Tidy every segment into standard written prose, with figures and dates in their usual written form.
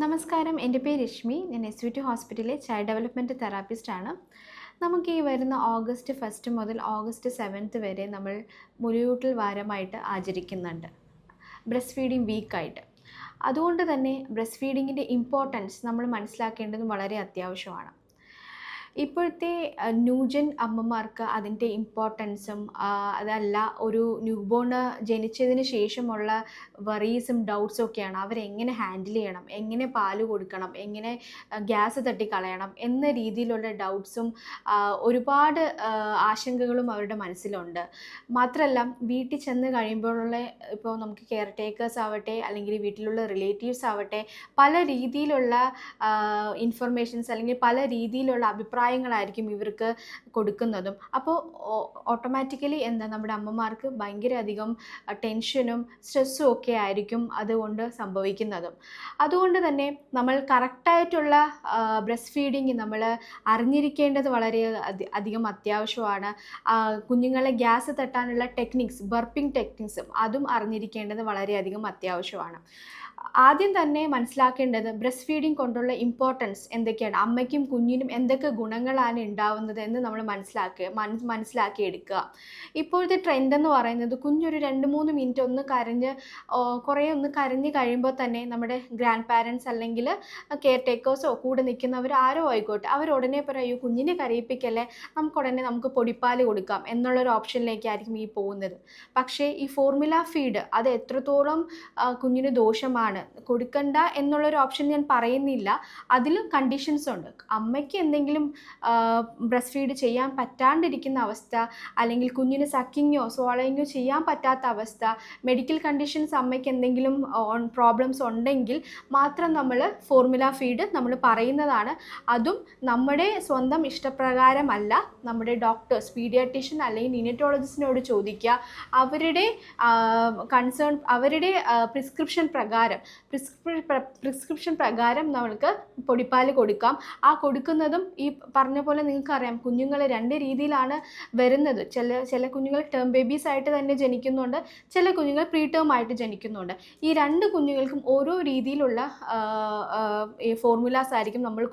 നമസ്കാരം, എൻ്റെ പേര് രശ്മി. ഞാൻ SVT ഹോസ്പിറ്റലിലെ ചൈൽഡ് ഡെവലപ്മെൻറ്റ് തെറാപ്പിസ്റ്റാണ്. നമുക്ക് ഈ വരുന്ന ഓഗസ്റ്റ് 1 മുതൽ ഓഗസ്റ്റ് 7 വരെ നമ്മൾ മുലയൂട്ടൽ വാരമായിട്ട് ആചരിക്കുന്നുണ്ട്, ബ്രസ്റ്റ് ഫീഡിങ് വീക്കായിട്ട്. അതുകൊണ്ട് തന്നെ ബ്രസ്റ്റ് ഫീഡിങ്ങിൻ്റെ ഇമ്പോർട്ടൻസ് നമ്മൾ മനസ്സിലാക്കേണ്ടത് വളരെ അത്യാവശ്യമാണ്. ഇപ്പോഴത്തെ ന്യൂജൻ അമ്മമാർക്ക് അതിൻ്റെ ഇമ്പോർട്ടൻസും അതല്ല ഒരു ന്യൂബോൺ ജനിച്ചതിന് ശേഷമുള്ള വറീസും ഡൗട്ട്സും ഒക്കെയാണ്. അവരെങ്ങനെ ഹാൻഡിൽ ചെയ്യണം, എങ്ങനെ പാല് കൊടുക്കണം, എങ്ങനെ ഗ്യാസ് തട്ടിക്കളയണം എന്ന രീതിയിലുള്ള ഡൗട്ട്സും ഒരുപാട് ആശങ്കകളും അവരുടെ മനസ്സിലുണ്ട്. മാത്രമല്ല, വീട്ടിൽ ചെന്ന് കഴിയുമ്പോഴുള്ള ഇപ്പോൾ നമുക്ക് കെയർ ടേക്കേഴ്സ് ആവട്ടെ അല്ലെങ്കിൽ വീട്ടിലുള്ള റിലേറ്റീവ്സ് ആവട്ടെ പല രീതിയിലുള്ള ഇൻഫർമേഷൻസ് അല്ലെങ്കിൽ പല രീതിയിലുള്ള അഭിപ്രായങ്ങളായിരിക്കും ഇവർക്ക് കൊടുക്കുന്നതും. അപ്പോൾ ഓട്ടോമാറ്റിക്കലി നമ്മുടെ അമ്മമാർക്ക് ഭയങ്കര അധികം ടെൻഷനും സ്ട്രെസ്സും ഒക്കെ ആയിരിക്കും അതുകൊണ്ട് സംഭവിക്കുന്നതും. അതുകൊണ്ട് തന്നെ നമ്മൾ കറക്റ്റായിട്ടുള്ള ബ്രസ്റ്റ് ഫീഡിങ് നമ്മൾ അറിഞ്ഞിരിക്കേണ്ടത് വളരെ അധികം അത്യാവശ്യമാണ്. കുഞ്ഞുങ്ങളെ ഗ്യാസ് തട്ടാനുള്ള ടെക്നിക്സ്, ബർപ്പിംഗ് ടെക്നിക്സും അതും അറിഞ്ഞിരിക്കേണ്ടത് വളരെയധികം അത്യാവശ്യമാണ്. ആദ്യം തന്നെ മനസ്സിലാക്കേണ്ടത് ബ്രസ്റ്റ് ഫീഡിങ് കൊണ്ടുള്ള ഇമ്പോർട്ടൻസ് എന്തൊക്കെയാണ്, അമ്മയ്ക്കും കുഞ്ഞിനും എന്തൊക്കെ ഗുണങ്ങളാണ് ഉണ്ടാവുന്നത് എന്ന് നമ്മൾ മനസ്സിലാക്കിയെടുക്കുക. ഇപ്പോഴത്തെ ട്രെൻഡ് എന്ന് പറയുന്നത് കുഞ്ഞൊരു 2-3 മിനിറ്റ് ഒന്ന് കരഞ്ഞ് കഴിയുമ്പോൾ തന്നെ നമ്മുടെ ഗ്രാൻഡ് പാരൻസ് അല്ലെങ്കിൽ കെയർ ടേക്കേഴ്സോ കൂടെ നിൽക്കുന്നവർ ആരോ ആയിക്കോട്ടെ, അവർ ഉടനെ പറയൂ കുഞ്ഞിനെ കരയിപ്പിക്കല്ലേ, നമുക്ക് പൊടിപ്പാൽ കൊടുക്കാം എന്നുള്ളൊരു ഓപ്ഷനിലേക്കായിരിക്കും ഈ പോകുന്നത്. പക്ഷേ ഈ ഫോർമുല ഫീഡ് അത് എത്രത്തോളം കുഞ്ഞിന് ദോഷമാണ്, കൊടുക്കണ്ട എന്നുള്ളൊരു ഓപ്ഷൻ ഞാൻ പറയുന്നില്ല. അതിലും കണ്ടീഷൻസ് ഉണ്ട്. അമ്മയ്ക്ക് എന്തെങ്കിലും ബ്രസ്റ്റ് ഫീഡ് ചെയ്യാൻ പറ്റാണ്ടിരിക്കുന്ന അവസ്ഥ, അല്ലെങ്കിൽ കുഞ്ഞിന് സക്കിങ്ങോ സ്വോളോയിങ്ങോ ചെയ്യാൻ പറ്റാത്ത അവസ്ഥ, മെഡിക്കൽ കണ്ടീഷൻസ് അമ്മയ്ക്ക് എന്തെങ്കിലും പ്രോബ്ലംസ് ഉണ്ടെങ്കിൽ മാത്രം നമ്മൾ ഫോർമുല ഫീഡ് നമ്മൾ പറയുന്നതാണ്. അതും നമ്മുടെ സ്വന്തം ഇഷ്ടപ്രകാരമല്ല, നമ്മുടെ ഡോക്ടേഴ്സ്, പീഡിയാട്രീഷ്യൻ അല്ലെങ്കിൽ നിനറ്റോളജിസ്റ്റിനോട് ചോദിക്കുക. അവരുടെ അവരുടെ പ്രിസ്ക്രിപ്ഷൻ പ്രകാരം നമ്മൾക്ക് പൊടിപ്പാൽ കൊടുക്കാം. ആ കൊടുക്കുന്നതും ഈ പറഞ്ഞ പോലെ നിങ്ങൾക്കറിയാം, കുഞ്ഞുങ്ങൾ 2 രീതിയിലാണ് വരുന്നത്. ചില കുഞ്ഞുങ്ങൾ ടേം ബേബീസ് ആയിട്ട് തന്നെ ജനിക്കുന്നുണ്ട്, ചില കുഞ്ഞുങ്ങൾ പ്രീ ടേം ആയിട്ട് ജനിക്കുന്നുണ്ട്. ഈ 2 കുഞ്ഞുങ്ങൾക്കും ഓരോ രീതിയിലുള്ള ഈ ഫോർമുലാസ് ആയിരിക്കും നമ്മൾ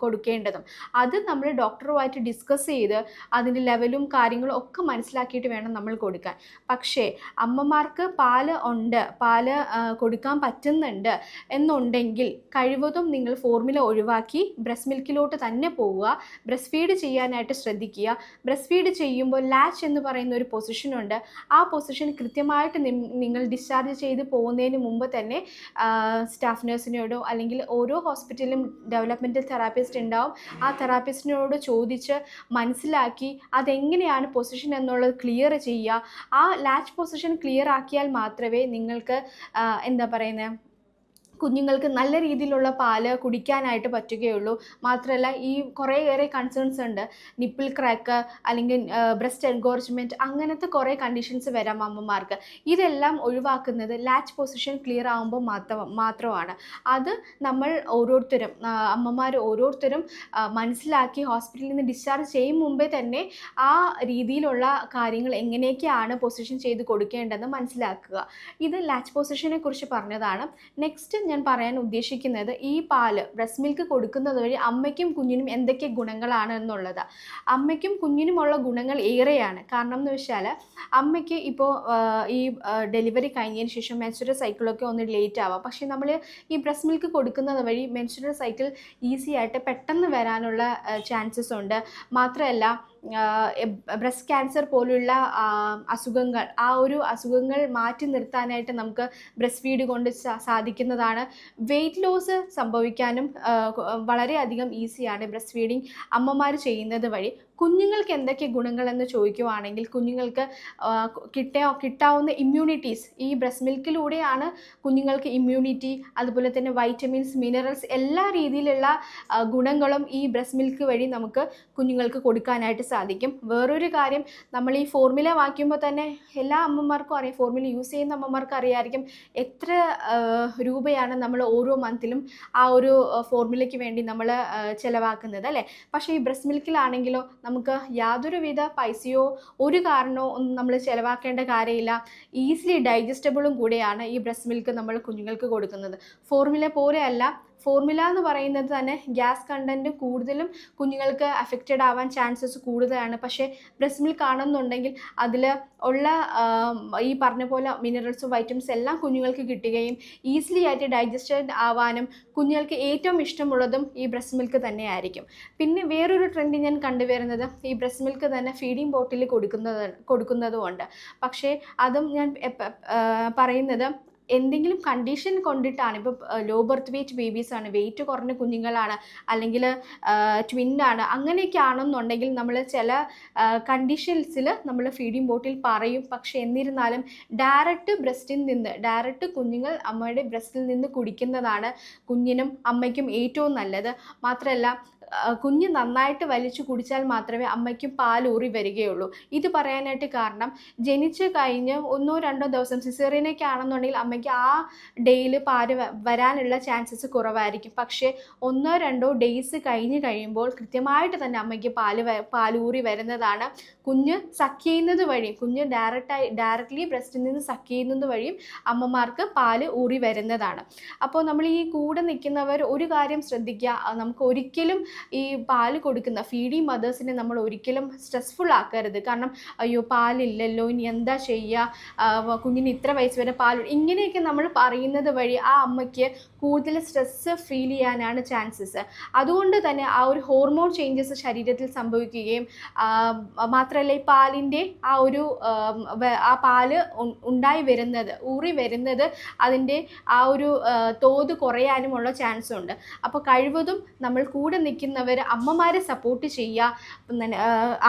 കൊടുക്കേണ്ടതും. അത് നമ്മൾ ഡോക്ടറുമായിട്ട് ഡിസ്കസ് ചെയ്ത് അതിൻ്റെ ലെവലും കാര്യങ്ങളും ഒക്കെ മനസ്സിലാക്കിയിട്ട് വേണം നമ്മൾ കൊടുക്കാൻ. പക്ഷേ അമ്മമാർക്ക് പാല് കൊടുക്കാൻ പറ്റുന്നുണ്ട് എന്നുണ്ടെങ്കിൽ കഴിവതും നിങ്ങൾ ഫോർമുല ഒഴിവാക്കി ബ്രസ്റ്റ് മിൽക്കിലോട്ട് തന്നെ പോവുക. ബ്രസ്റ്റ് ഫീഡ് ചെയ്യാനായിട്ട് ശ്രദ്ധിക്കുക. ബ്രസ്റ്റ് ഫീഡ് ചെയ്യുമ്പോൾ ലാച്ച് എന്ന് പറയുന്ന ഒരു പൊസിഷനുണ്ട്. ആ പൊസിഷൻ കൃത്യമായിട്ട് നിങ്ങൾ ഡിസ്ചാർജ് ചെയ്ത് പോകുന്നതിന് മുമ്പ് തന്നെ സ്റ്റാഫ് നഴ്സിനോടോ അല്ലെങ്കിൽ ഓരോ ഹോസ്പിറ്റലിലും ഡെവലപ്മെൻറ്റൽ തെറാപ്പിസ്റ്റ് ഉണ്ടാവും, ആ തെറാപ്പിസ്റ്റിനോട് ചോദിച്ച് മനസ്സിലാക്കി അതെങ്ങനെയാണ് പൊസിഷൻ എന്നുള്ളത് ക്ലിയർ ചെയ്യുക. ആ ലാച്ച് പൊസിഷൻ ക്ലിയർ ആക്കിയാൽ മാത്രമേ നിങ്ങൾക്ക് കുഞ്ഞുങ്ങൾക്ക് നല്ല രീതിയിലുള്ള പാല് കുടിക്കാനായിട്ട് പറ്റുകയുള്ളൂ. മാത്രമല്ല, ഈ കുറേയേറെ കൺസേൺസ് ഉണ്ട്. നിപ്പിൾ ക്രാക്ക് അല്ലെങ്കിൽ ബ്രസ്റ്റ് എൻഗോർജ്മെൻറ്റ്, അങ്ങനത്തെ കുറേ കണ്ടീഷൻസ് വരാം അമ്മമാർക്ക്. ഇതെല്ലാം ഒഴിവാക്കുന്നത് ലാച്ച് പൊസിഷൻ ക്ലിയർ ആകുമ്പോൾ മാത്രമാണ്. അത് നമ്മൾ അമ്മമാർ ഓരോരുത്തരും മനസ്സിലാക്കി ഹോസ്പിറ്റലിൽ നിന്ന് ഡിസ്ചാർജ് ചെയ്യും മുമ്പേ തന്നെ ആ രീതിയിലുള്ള കാര്യങ്ങൾ എങ്ങനെയൊക്കെയാണ് പൊസിഷൻ ചെയ്ത് കൊടുക്കേണ്ടതെന്ന് മനസ്സിലാക്കുക. ഇത് ലാച്ച് പൊസിഷനെ കുറിച്ച് പറഞ്ഞതാണ്. നെക്സ്റ്റ് ഞാൻ പറയാൻ ഉദ്ദേശിക്കുന്നത് ഈ പാല് ബ്രസ്റ്റ് മിൽക്ക് കൊടുക്കുന്നത് വഴി അമ്മയ്ക്കും കുഞ്ഞിനും എന്തൊക്കെ ഗുണങ്ങളാണ് എന്നുള്ളത്. അമ്മയ്ക്കും കുഞ്ഞിനുമുള്ള ഗുണങ്ങൾ ഏറെയാണ്. കാരണം എന്ന് വെച്ചാൽ അമ്മയ്ക്ക് ഇപ്പോൾ ഈ ഡെലിവറി കഴിഞ്ഞതിന് ശേഷം മെൻസ്ട്രുവൽ സൈക്കിളൊക്കെ ഒന്ന് ലേറ്റ് ആവാം. പക്ഷേ നമ്മൾ ഈ ബ്രസ്റ്റ് മിൽക്ക് കൊടുക്കുന്നത് വഴി മെൻസ്ട്രുവൽ സൈക്കിൾ ഈസി ആയിട്ട് പെട്ടെന്ന് വരാനുള്ള ചാൻസസ് ഉണ്ട്. മാത്രമല്ല, ബ്രസ്റ്റ് ക്യാൻസർ പോലുള്ള അസുഖങ്ങൾ മാറ്റി നിർത്താനായിട്ട് നമുക്ക് ബ്രസ്റ്റ് ഫീഡ് കൊണ്ട് സാധിക്കുന്നതാണ്. വെയിറ്റ് ലോസ് സംഭവിക്കാനും വളരെയധികം ഈസിയാണ് ബ്രസ്റ്റ് ഫീഡിങ് അമ്മമാർ ചെയ്യുന്നത് വഴി. കുഞ്ഞുങ്ങൾക്ക് എന്തൊക്കെ ഗുണങ്ങളെന്ന് ചോദിക്കുവാണെങ്കിൽ, കുഞ്ഞുങ്ങൾക്ക് കിട്ടാവുന്ന ഇമ്മ്യൂണിറ്റീസ് ഈ ബ്രസ്റ്റ് മിൽക്കിലൂടെയാണ്. കുഞ്ഞുങ്ങൾക്ക് ഇമ്മ്യൂണിറ്റി, അതുപോലെ തന്നെ വൈറ്റമിൻസ്, മിനറൽസ്, എല്ലാ രീതിയിലുള്ള ഗുണങ്ങളും ഈ ബ്രസ്റ്റ് മിൽക്ക് വഴി നമുക്ക് കുഞ്ഞുങ്ങൾക്ക് കൊടുക്കാനായിട്ട് സാധിക്കും. വേറൊരു കാര്യം, നമ്മൾ ഈ ഫോർമുല വായിക്കുമ്പോൾ തന്നെ എല്ലാ അമ്മമാർക്കും അറിയാം, ഫോർമുല യൂസ് ചെയ്യുന്ന അമ്മമാർക്ക് അറിയാമായിരിക്കും എത്ര രൂപയാണ് നമ്മൾ ഓരോ മന്തിലും ആ ഒരു ഫോർമുലയ്ക്ക് വേണ്ടി നമ്മൾ ചിലവാക്കുന്നത്, അല്ലേ? പക്ഷേ ഈ ബ്രസ്റ്റ് മിൽക്കിലാണെങ്കിലോ നമുക്ക് യാതൊരുവിധ പൈസയോ ഒരു കാരണമോ ഒന്നും നമ്മൾ ചിലവാക്കേണ്ട കാര്യമില്ല. ഈസിലി ഡൈജസ്റ്റബിളും കൂടെയാണ് ഈ ബ്രസ്റ്റ് മിൽക്ക് നമ്മൾ കുഞ്ഞുങ്ങൾക്ക് കൊടുക്കുന്നത്. ഫോർമുല പോലെയല്ല, ഫോർമുല എന്ന് പറയുന്നത് തന്നെ ഗ്യാസ് കണ്ടൻറ്റ് കൂടുതലും കുഞ്ഞുങ്ങൾക്ക് അഫക്റ്റഡ് ആവാൻ ചാൻസസ് കൂടുതലാണ്. പക്ഷേ ബ്രസ്റ്റ് മിൽക്ക് ആണെന്നുണ്ടെങ്കിൽ അതിൽ ഉള്ള ഈ പറഞ്ഞ പോലെ മിനറൽസും വൈറ്റമിൻസ് എല്ലാം കുഞ്ഞുങ്ങൾക്ക് കിട്ടുകയും ഈസിലി ആയിട്ട് ഡൈജസ്റ്റഡ് ആവാനും കുഞ്ഞുങ്ങൾക്ക് ഏറ്റവും ഇഷ്ടമുള്ളതും ഈ ബ്രസ്റ്റ് മിൽക്ക് തന്നെയായിരിക്കും. പിന്നെ വേറൊരു ട്രെൻഡ് ഞാൻ കണ്ടുവരുന്നത് ഈ ബ്രസ്റ്റ് മിൽക്ക് തന്നെ ഫീഡിങ് ബോട്ടിൽ കൊടുക്കുന്നതുമുണ്ട്. പക്ഷേ അതും ഞാൻ പറയുന്നത് എന്തെങ്കിലും കണ്ടീഷൻ കൊണ്ടിട്ടാണ്. ഇപ്പോൾ ലോ ബർത്ത് വെയ്റ്റ് ബേബീസാണ്, വെയിറ്റ് കുറഞ്ഞ കുഞ്ഞുങ്ങളാണ്, അല്ലെങ്കിൽ ട്വിന്നാണ്, അങ്ങനെയൊക്കെ ആണെന്നുണ്ടെങ്കിൽ നമ്മൾ ചില കണ്ടീഷൻസിൽ നമ്മൾ ഫീഡിങ് ബോട്ടിൽ പറയും. പക്ഷേ എന്നിരുന്നാലും ഡയറക്റ്റ് കുഞ്ഞുങ്ങൾ അമ്മയുടെ ബ്രസ്റ്റിൽ നിന്ന് കുടിക്കുന്നതാണ് കുഞ്ഞിനും അമ്മയ്ക്കും ഏറ്റവും നല്ലത്. മാത്രമല്ല കുഞ്ഞ് നന്നായിട്ട് വലിച്ചു കുടിച്ചാൽ മാത്രമേ അമ്മയ്ക്കും പാലൂറി വരികയുള്ളൂ. ഇത് പറയാനായിട്ട് കാരണം ജനിച്ച് കഴിഞ്ഞ് 1-2 ദിവസം സിസേറിയനൊക്കെ ആണെന്നുണ്ടെങ്കിൽ അമ്മയ്ക്ക് ആ ഡേയിൽ പാല് വരാനുള്ള ചാൻസസ് കുറവായിരിക്കും. പക്ഷേ 1-2 ഡേയ്സ് കഴിയുമ്പോൾ കൃത്യമായിട്ട് തന്നെ അമ്മയ്ക്ക് പാലൂറി വരുന്നതാണ്. കുഞ്ഞ് സക്ക് ചെയ്യുന്നത് വഴി, കുഞ്ഞ് ഡയറക്റ്റ്ലി ബ്രസ്റ്റിൽ നിന്ന് സക്ക് ചെയ്യുന്നത് വഴിയും അമ്മമാർക്ക് പാല് ഊറി വരുന്നതാണ്. അപ്പോൾ നമ്മൾ ഈ കൂടെ നിൽക്കുന്നവർ ഒരു കാര്യം ശ്രദ്ധിക്കുക, നമുക്ക് ഒരിക്കലും ഈ പാല് കൊടുക്കുന്ന ഫീഡിങ് മദേഴ്സിനെ നമ്മൾ ഒരിക്കലും സ്ട്രെസ്ഫുൾ ആക്കരുത്. കാരണം അയ്യോ പാലില്ലല്ലോ, ഇനി എന്താ ചെയ്യുക, കുഞ്ഞിന് ഇത്ര വയസ്സ് വരെ ഇങ്ങനെയൊക്കെ നമ്മൾ പറയുന്നത് വഴി ആ അമ്മയ്ക്ക് കൂടുതൽ സ്ട്രെസ്സ് ഫീൽ ചെയ്യാനാണ് ചാൻസസ്. അതുകൊണ്ട് തന്നെ ആ ഒരു ഹോർമോൺ ചേഞ്ചസ് ശരീരത്തിൽ സംഭവിക്കുകയും മാത്രമല്ല ഈ പാലിൻ്റെ ആ പാല് ഉണ്ടായി വരുന്നത്, ഊറി വരുന്നത്, അതിൻ്റെ ആ ഒരു തോത് കുറയാനുമുള്ള ചാൻസ് ഉണ്ട്. അപ്പോൾ കഴിവതും നമ്മൾ കൂടെ നിൽക്കുന്നവർ അമ്മമാരെ സപ്പോർട്ട് ചെയ്യുക,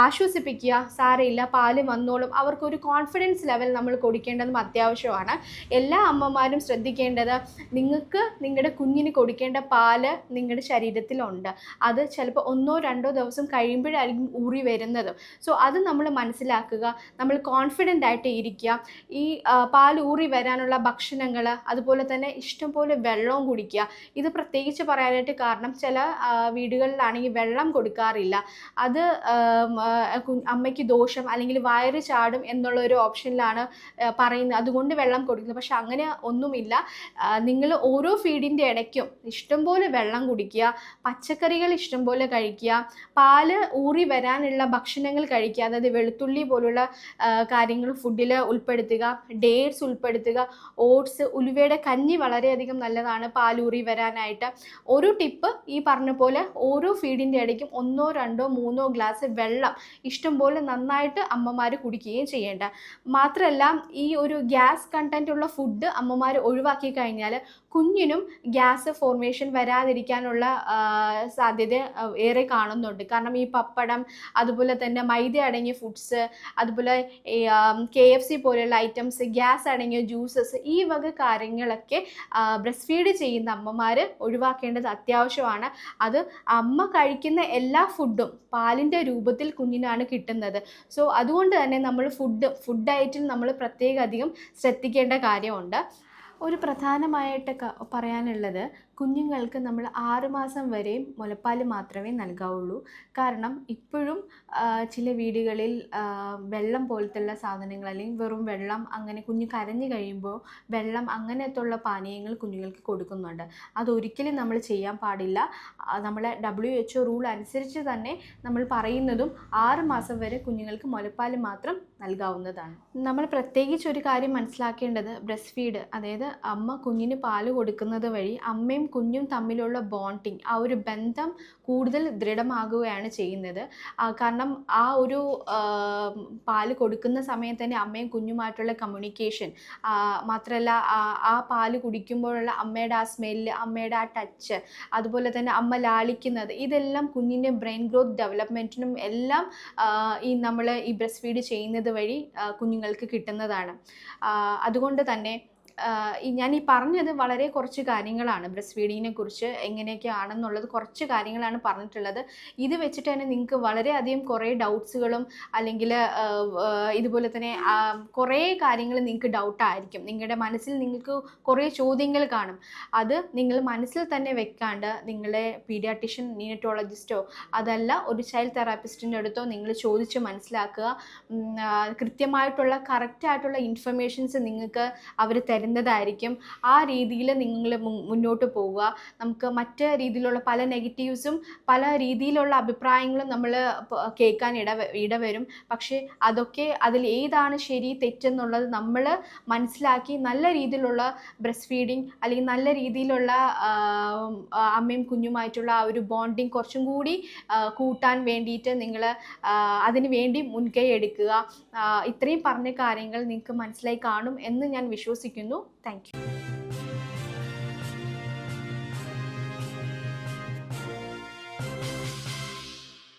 ആശ്വസിപ്പിക്കുക, സാരമില്ല പാല് വന്നോളും, അവർക്കൊരു കോൺഫിഡൻസ് ലെവൽ നമ്മൾ കൊടുക്കേണ്ടതും അത്യാവശ്യമാണ്. എല്ലാ അമ്മമാരും ശ്രദ്ധിക്കേണ്ടത് നിങ്ങൾക്ക് നിങ്ങളുടെ കുഞ്ഞിന് കൊടുക്കേണ്ട പാല് നിങ്ങളുടെ ശരീരത്തിലുണ്ട്. അത് ചിലപ്പോൾ 1-2 ദിവസം കഴിയുമ്പോഴായിരിക്കും ഊറി വരുന്നത്. സോ അത് നമ്മൾ മനസ്സിലാക്കുക, നമ്മൾ കോൺഫിഡൻ്റ് ആയിട്ട് ഇരിക്കുക. ഈ പാൽ ഊറി വരാനുള്ള ഭക്ഷണങ്ങൾ, അതുപോലെ തന്നെ ഇഷ്ടംപോലെ വെള്ളവും കുടിക്കുക. ഇത് പ്രത്യേകിച്ച് പറയാനായിട്ട് കാരണം ചില വീടുകളിലാണെങ്കിൽ വെള്ളം കൊടുക്കാറില്ല. അത് അമ്മയ്ക്ക് ദോഷം അല്ലെങ്കിൽ വയറ് ചാടും എന്നുള്ളൊരു ഓപ്ഷനിലാണ് പറയുന്നത്, അതുകൊണ്ട് വെള്ളം കൊടുക്കുന്നത്. പക്ഷെ അങ്ങനെ ഒന്നുമില്ല. നിങ്ങൾ ഓരോ ഫീഡിൻ്റെ ഇടയ്ക്കും ഇഷ്ടംപോലെ വെള്ളം കുടിക്കുക, പച്ചക്കറികൾ ഇഷ്ടംപോലെ കഴിക്കുക, പാല് ഊറി വരാനുള്ള ഭക്ഷണങ്ങൾ കഴിക്കുക. അതായത് വെളുത്തുള്ളി പോലുള്ള കാര്യങ്ങൾ ഫുഡിൽ ഉൾപ്പെടുത്തുക, ഡേറ്റ്സ് ഉൾപ്പെടുത്തുക, ഓട്സ്, ഉലുവയുടെ കഞ്ഞി വളരെയധികം നല്ലതാണ് പാലൂറി വരാനായിട്ട്. ഒരു ടിപ്പ് ഈ പറഞ്ഞ പോലെ ഓരോ ഫീഡിൻ്റെ ഇടയ്ക്കും 1-2-3 ഗ്ലാസ് വെള്ളം ഇഷ്ടംപോലെ നന്നായിട്ട് അമ്മമാർ കുടിക്കുകയും ചെയ്യേണ്ട. മാത്രമല്ല ഈ ഒരു ഗ്യാസ് കണ്ടന്റ് ഉള്ള ഫുഡ് അമ്മമാർ ഒഴിവാക്കി കഴിഞ്ഞാൽ കുഞ്ഞിനും ഗ്യാസ് ഫോർമേഷൻ വരാതിരിക്കാനുള്ള സാധ്യത ഏറെ കാണുന്നുണ്ട്. കാരണം ഈ പപ്പടം, അതുപോലെ തന്നെ മൈദ അടങ്ങിയ ഫുഡ്സ്, അതുപോലെ KFC പോലെയുള്ള ഐറ്റംസ്, ഗ്യാസ് അടങ്ങിയ ജ്യൂസസ്, ഈ വക കാര്യങ്ങളൊക്കെ ബ്രസ്റ്റ് ഫീഡ് ചെയ്യുന്ന അമ്മമാർ ഒഴിവാക്കേണ്ടത് അത്യാവശ്യമാണ്. അത് അമ്മ കഴിക്കുന്ന എല്ലാ ഫുഡും പാലിൻ്റെ രൂപത്തിൽ കുഞ്ഞിനാണ് കിട്ടുന്നത്. സോ അതുകൊണ്ട് തന്നെ നമ്മൾ ഫുഡ് ഡയറ്റിൽ നമ്മൾ പ്രത്യേകം അധികം ശ്രദ്ധിക്കേണ്ട കാര്യമുണ്ട്. ഒരു പ്രധാനമായിട്ട് പറയാനുള്ളത്, കുഞ്ഞുങ്ങൾക്ക് നമ്മൾ 6 മാസം വരെയും മുലപ്പാൽ മാത്രമേ നൽകാവുള്ളൂ. കാരണം ഇപ്പോഴും ചില വീടുകളിൽ വെള്ളം പോലത്തുള്ള സാധനങ്ങൾ, അല്ലെങ്കിൽ വെറും വെള്ളം, അങ്ങനെ കുഞ്ഞ് കരഞ്ഞു കഴിയുമ്പോൾ വെള്ളം, അങ്ങനത്തുള്ള പാനീയങ്ങൾ കുഞ്ഞുങ്ങൾക്ക് കൊടുക്കുന്നുണ്ട്. അതൊരിക്കലും നമ്മൾ ചെയ്യാൻ പാടില്ല. നമ്മളെ WHO റൂൾ അനുസരിച്ച് തന്നെ നമ്മൾ പറയുന്നതും 6 മാസം വരെ കുഞ്ഞുങ്ങൾക്ക് മുലപ്പാൽ മാത്രം നൽകാവുന്നതാണ്. നമ്മൾ പ്രത്യേകിച്ച് ഒരു കാര്യം മനസ്സിലാക്കേണ്ടത്, ബ്രസ്റ്റ് ഫീഡ്, അതായത് അമ്മ കുഞ്ഞിന് പാല് കൊടുക്കുന്നത് വഴി അമ്മയും കുഞ്ഞും തമ്മിലുള്ള ബോണ്ടിങ്, ആ ഒരു ബന്ധം കൂടുതൽ ദൃഢമാകുകയാണ് ചെയ്യുന്നത്. കാരണം ആ ഒരു പാല് കൊടുക്കുന്ന സമയത്ത് തന്നെ അമ്മയും കുഞ്ഞുമായിട്ടുള്ള കമ്മ്യൂണിക്കേഷൻ, മാത്രമല്ല ആ പാല് കുടിക്കുമ്പോഴുള്ള അമ്മയുടെ ആ സ്മെല്ല്, അമ്മയുടെ ആ ടച്ച്, അതുപോലെ തന്നെ അമ്മ ലാളിക്കുന്നത്, ഇതെല്ലാം കുഞ്ഞിൻ്റെ ബ്രെയിൻ ഗ്രോത്ത് ഡെവലപ്മെൻറ്റിനും എല്ലാം നമ്മൾ ഈ ബ്രസ്റ്റ് ഫീഡ് ചെയ്യുന്നത് വഴി കുഞ്ഞുങ്ങൾക്ക് കിട്ടുന്നതാണ്. അതുകൊണ്ട് തന്നെ ഞാൻ ഈ പറഞ്ഞത് വളരെ കുറച്ച് കാര്യങ്ങളാണ്. ബ്രസ്റ്റ് ഫീഡിങ്ങിനെ കുറിച്ച് എങ്ങനെയൊക്കെയാണെന്നുള്ളത് കുറച്ച് കാര്യങ്ങളാണ് പറഞ്ഞിട്ടുള്ളത്. ഇത് വെച്ചിട്ട് തന്നെ നിങ്ങൾക്ക് വളരെയധികം കുറേ ഡൗട്ട്സുകളും, അല്ലെങ്കിൽ ഇതുപോലെ തന്നെ കുറേ കാര്യങ്ങൾ നിങ്ങൾക്ക് ഡൗട്ടായിരിക്കും. നിങ്ങളുടെ മനസ്സിൽ നിങ്ങൾക്ക് കുറേ ചോദ്യങ്ങൾ കാണും. അത് നിങ്ങൾ മനസ്സിൽ തന്നെ വെക്കാണ്ട് നിങ്ങളുടെ പീഡിയാട്രിഷ്യൻ, നിയോനറ്റോളജിസ്റ്റോ അതല്ല ഒരു ചൈൽഡ് തെറാപ്പിസ്റ്റിൻ്റെ അടുത്തോ നിങ്ങൾ ചോദിച്ച് മനസ്സിലാക്കുക. കൃത്യമായിട്ടുള്ള കറക്റ്റായിട്ടുള്ള ഇൻഫർമേഷൻസ് നിങ്ങൾക്ക് അവർ തരുന്ന വരുന്നതായിരിക്കും. ആ രീതിയിൽ നിങ്ങൾ മുന്നോട്ട് പോവുക. നമുക്ക് മറ്റ് രീതിയിലുള്ള പല നെഗറ്റീവ്സും പല രീതിയിലുള്ള അഭിപ്രായങ്ങളും നമ്മൾ കേൾക്കാൻ ഇടവരും. പക്ഷേ അതൊക്കെ അതിൽ ഏതാണ് ശരി തെറ്റെന്നുള്ളത് നമ്മൾ മനസ്സിലാക്കി നല്ല രീതിയിലുള്ള ബ്രസ്റ്റ് ഫീഡിങ് അല്ലെങ്കിൽ നല്ല രീതിയിലുള്ള അമ്മയും കുഞ്ഞുമായിട്ടുള്ള ആ ഒരു ബോണ്ടിങ് കുറച്ചും കൂടി കൂട്ടാൻ വേണ്ടിയിട്ട് നിങ്ങൾ അതിന് വേണ്ടി മുൻകൈ എടുക്കുക. ഇത്രയും പറഞ്ഞ കാര്യങ്ങൾ നിങ്ങൾക്ക് മനസ്സിലായി കാണും എന്ന് ഞാൻ വിശ്വസിക്കുന്നു. Thank you.